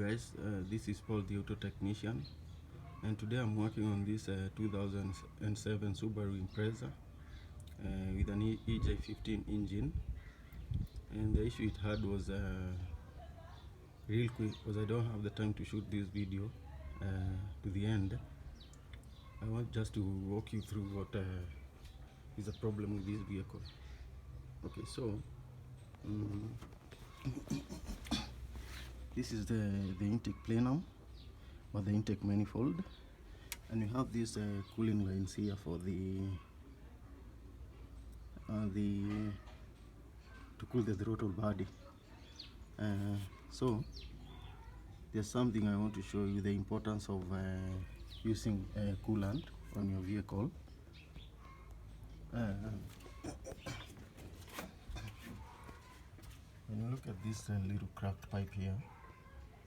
guys, this is Paul the Auto Technician, and today I'm working on this 2007 Subaru Impreza with an EJ15 engine. And the issue it had was real quick, because I don't have the time to shoot this video to the end. I want just to walk you through what is the problem with this vehicle. Okay, so this is the intake plenum or the intake manifold, and you have these cooling lines here for the to cool the throttle body. So there's something I want to show you, the importance of using coolant on your vehicle. When you look at this little cracked pipe here,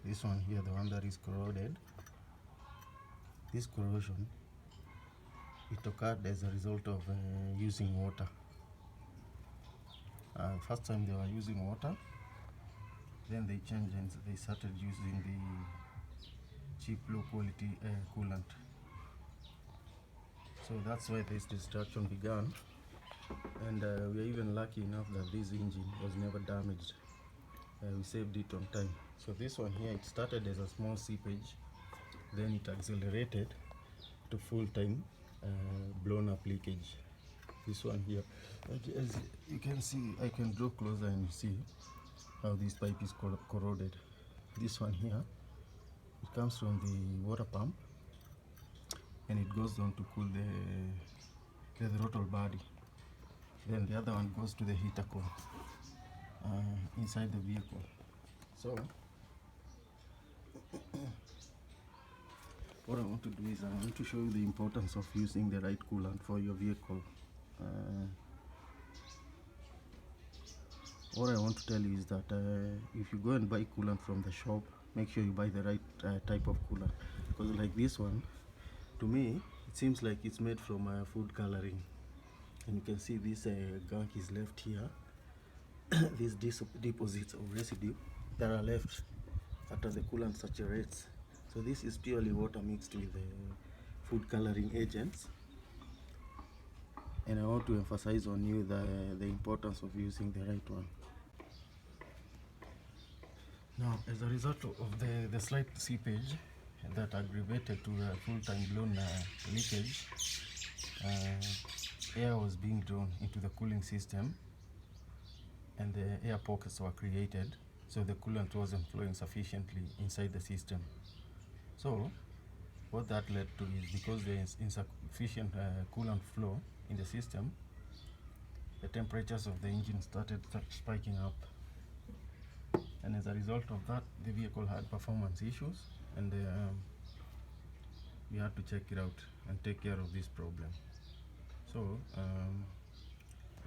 this one here, the one that is corroded, this corrosion, it occurred as a result of using water. First time they were using water, then they changed and they started using the cheap low quality coolant. So that's why this destruction began, and we are even lucky enough that this engine was never damaged. We saved it on time. So this one here, it started as a small seepage, then it accelerated to full-time blown up leakage. This one here, as you can see, I can draw closer and you see how this pipe is corroded. This one here, it comes from the water pump and it goes on to cool the throttle body. Then the other one goes to the heater core inside the vehicle. So what I want to do is I want to show you the importance of using the right coolant for your vehicle. What I want to tell you is that if you go and buy coolant from the shop, make sure you buy the right type of coolant, because like this one, to me it seems like it's made from food coloring, and you can see this gunk is left here. These deposits of residue that are left after the coolant saturates. So this is purely water mixed with food coloring agents, and I want to emphasize on you the importance of using the right one. Now, as a result of the slight seepage that aggravated to a full-time blown leakage, air was being drawn into the cooling system and the air pockets were created, so the coolant wasn't flowing sufficiently inside the system. So what that led to is, because there is insufficient coolant flow in the system, the temperatures of the engine started spiking up, and as a result of that, the vehicle had performance issues, and we had to check it out and take care of this problem. So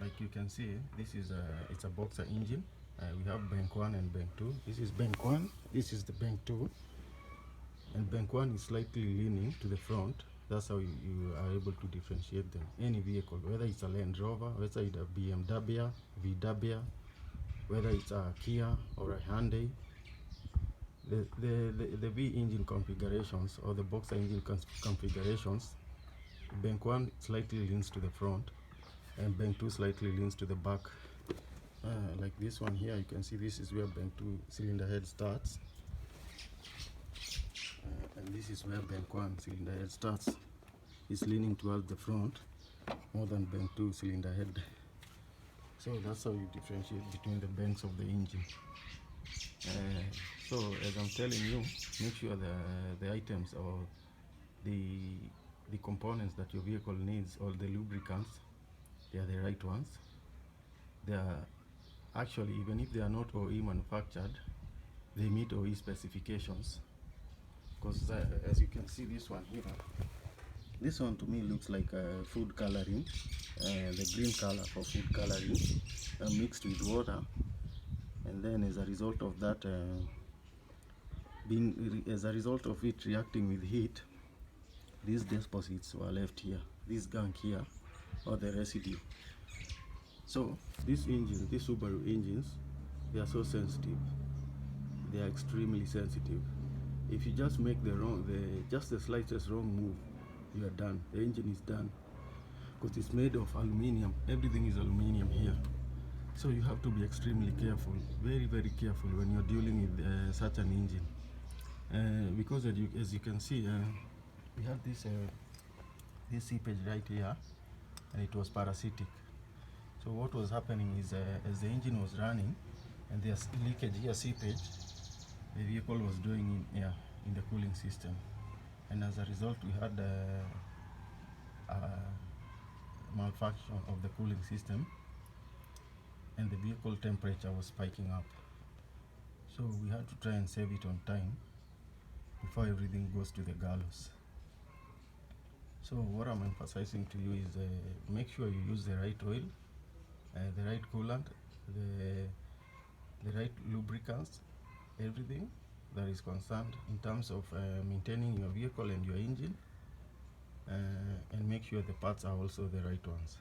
like you can see, this is it's a boxer engine. We have bank 1 and bank 2. This is bank 1, this is the bank 2, and bank 1 is slightly leaning to the front. That's how you are able to differentiate them. Any vehicle, whether it's a Land Rover, whether it's a BMW, VW, whether it's a Kia or a Hyundai, the V engine configurations or the boxer engine configurations, bank 1 slightly leans to the front and bank 2 slightly leans to the back. Like this one here, you can see this is where bank 2 cylinder head starts, and this is where bank 1 cylinder head starts. It's leaning towards the front more than bank 2 cylinder head. So that's how you differentiate between the banks of the engine. So as I'm telling you, make sure the items or the components that your vehicle needs, or the lubricants, they are the right ones. They are actually, even if they are not OE manufactured, they meet OE specifications, because as you can see, this one here, this one to me looks like food coloring, the green color for food coloring mixed with water, and then as a result of that, as a result of it reacting with heat, these deposits were left here, this gunk here, or the residue. So these engines, these Subaru engines, they are so sensitive. They are extremely sensitive. If you just make just the slightest wrong move, you are done. The engine is done, because it's made of aluminium. Everything is aluminium here. So you have to be extremely careful, very, very careful when you're dealing with such an engine. Because as you can see, we have this seepage right here, and it was parasitic. So what was happening is, as the engine was running and there's leakage here, seepage, the vehicle was doing in the cooling system, and as a result we had a malfunction of the cooling system, and the vehicle temperature was spiking up. So we had to try and save it on time before everything goes to the gallows. So what I'm emphasizing to you is, make sure you use the right oil, the right coolant, the right lubricants, everything that is concerned in terms of maintaining your vehicle and your engine, and make sure the parts are also the right ones,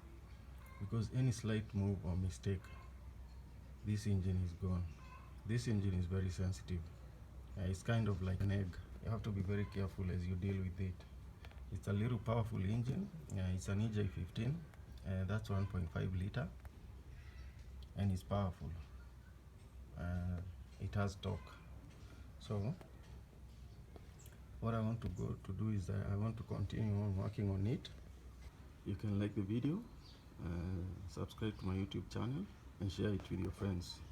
because any slight move or mistake, this engine is gone. This engine is very sensitive. It's kind of like an egg. You have to be very careful as you deal with it. It's a little powerful engine. It's an EJ15, that's 1.5 liter, and it's powerful. It has torque. So what I want to do is, I want to continue on working on it. You can like the video, subscribe to my YouTube channel, and share it with your friends.